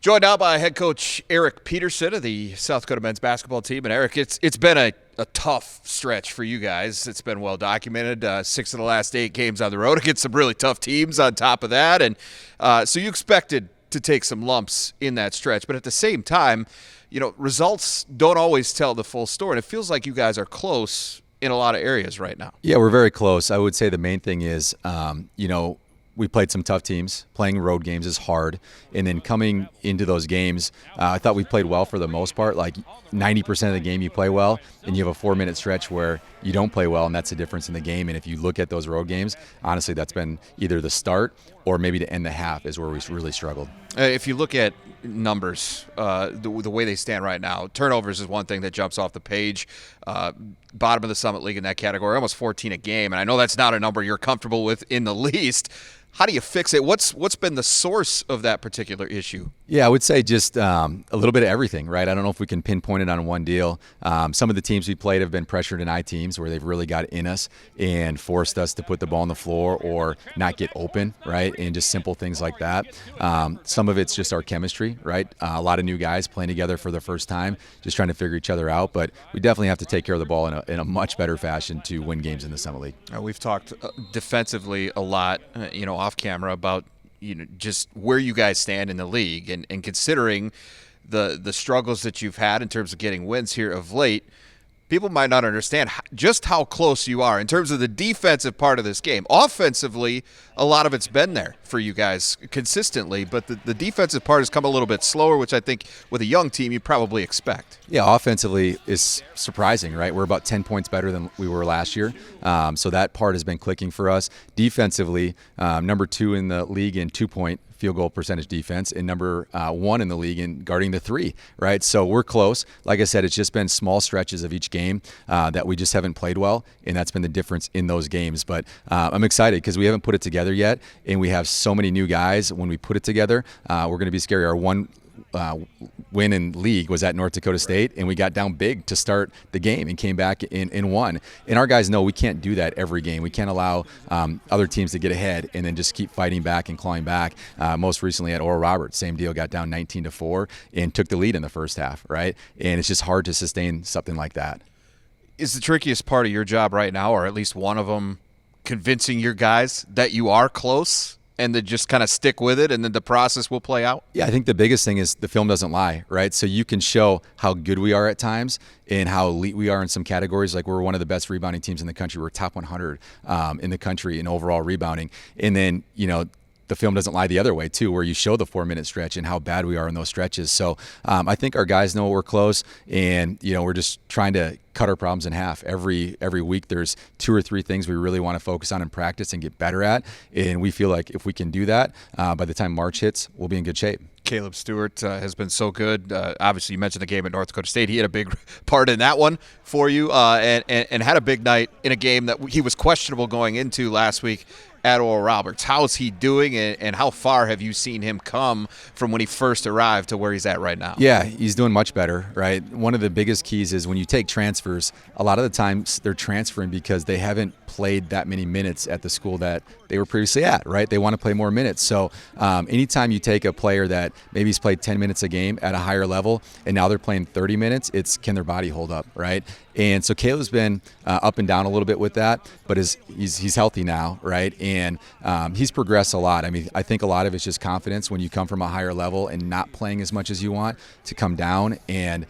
Joined now by head coach Eric Peterson of the South Dakota men's basketball team. And Eric, it's been a tough stretch for you guys. It's been well documented. 6 of the last 8 games on the road against some really tough teams on top of that. And so you expected to take some lumps in that stretch. But at the same time, results don't always tell the full story. And it feels like you guys are close in a lot of areas right now. Yeah, we're very close. I would say the main thing is, we played some tough teams. Playing road games is hard. And then coming into those games, I thought we played well for the most part. Like 90% of the game you play well, and you have a 4-minute stretch where you don't play well, and that's the difference in the game. And if you look at those road games, honestly, that's been either the start or maybe to end the half is where we really struggled. If you look at numbers, the way they stand right now, turnovers is one thing that jumps off the page. Bottom of the Summit League in that category, almost 14 a game. And I know that's not a number you're comfortable with in the least. How do you fix it? What's been the source of that particular issue? Yeah, I would say just a little bit of everything, right? I don't know if we can pinpoint it on one deal. Some of the teams we played have been pressured in teams where they've really got in us and forced us to put the ball on the floor or not get open, right? And just simple things like that. Some of it's just our chemistry, right? A lot of new guys playing together for the first time, just trying to figure each other out. But we definitely have to take care of the ball in a much better fashion to win games in the Summit League. We've talked defensively a lot, off camera about just where you guys stand in the league, and considering the struggles that you've had in terms of getting wins here of late, people might not understand just how close you are in terms of the defensive part of this game. Offensively, a lot of it's been there for you guys consistently, but the defensive part has come a little bit slower, which I think with a young team you probably expect. Yeah, offensively is surprising, right? We're about 10 points better than we were last year, so that part has been clicking for us. Defensively, number 2 in the league in 2-point field goal percentage defense, and number 1 in the league in guarding the 3, right? So we're close. Like I said, it's just been small stretches of each game that we just haven't played well, and that's been the difference in those games. But I'm excited because we haven't put it together yet, and we have so many new guys. When we put it together, we're going to be scary. Our one win in league was at North Dakota State, and we got down big to start the game and came back and won. And our guys know we can't do that every game. We can't allow other teams to get ahead and then just keep fighting back and clawing back. Most recently at Oral Roberts, same deal, got down 19-4 and took the lead in the first half, right? And it's just hard to sustain something like that. Is the trickiest part of your job right now, or at least one of them, convincing your guys that you are close and to just kind of stick with it and then the process will play out? Yeah, I think the biggest thing is the film doesn't lie, right? So you can show how good we are at times and how elite we are in some categories. Like we're one of the best rebounding teams in the country. We're top 100 in the country in overall rebounding. And then, the film doesn't lie the other way too, where you show the 4-minute stretch and how bad we are in those stretches. So I think our guys know we're close, and we're just trying to cut our problems in half. Every week there's 2 or 3 things we really want to focus on in practice and get better at, and we feel like if we can do that, by the time March hits, we'll be in good shape. Caleb Stewart has been so good. Obviously, you mentioned the game at North Dakota State. He had a big part in that one for you, and had a big night in a game that he was questionable going into last week at Oral Roberts. How's he doing, and how far have you seen him come from when he first arrived to where he's at right now? Yeah, he's doing much better, right? One of the biggest keys is when you take transfers, a lot of the times they're transferring because they haven't played that many minutes at the school that they were previously at, right? They want to play more minutes. So anytime you take a player that maybe he's played 10 minutes a game at a higher level and now they're playing 30 minutes, it's can their body hold up, right? And so Caleb's been up and down a little bit with that, but he's healthy now, right? And he's progressed a lot. I mean, I think a lot of it's just confidence when you come from a higher level and not playing as much as you want to come down and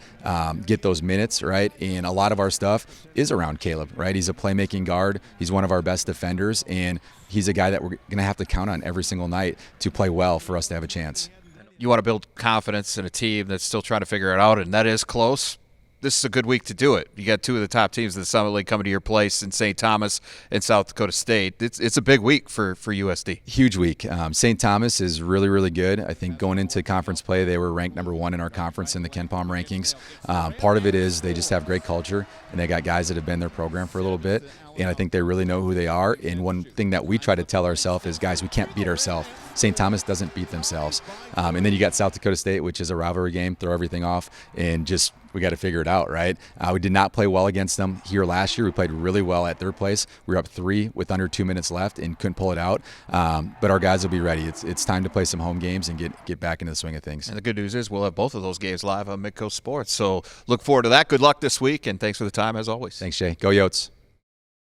get those minutes, right? And a lot of our stuff is around Caleb, right? He's a playmaking guard. He's one of our best defenders, and he's a guy that we're going to have to count on every single night to play well for us to have a chance. You want to build confidence in a team that's still trying to figure it out, and that is close. This is a good week to do it. You got 2 of the top teams in the Summit League coming to your place in St. Thomas and South Dakota State. It's a big week for USD. Huge week. St. Thomas is really, really good. I think going into conference play, they were ranked number 1 in our conference in the KenPom rankings. Part of it is they just have great culture, and they got guys that have been in their program for a little bit. and I think they really know who they are. And one thing that we try to tell ourselves is, guys, we can't beat ourselves. St. Thomas doesn't beat themselves. And then you got South Dakota State, which is a rivalry game, throw everything off, and just we got to figure it out, right? We did not play well against them here last year. We played really well at their place. We were up 3 with under 2 minutes left and couldn't pull it out. But our guys will be ready. It's time to play some home games and get back into the swing of things. And the good news is we'll have both of those games live on Midco Sports. So look forward to that. Good luck this week, and thanks for the time as always. Thanks, Jay. Go Yotes.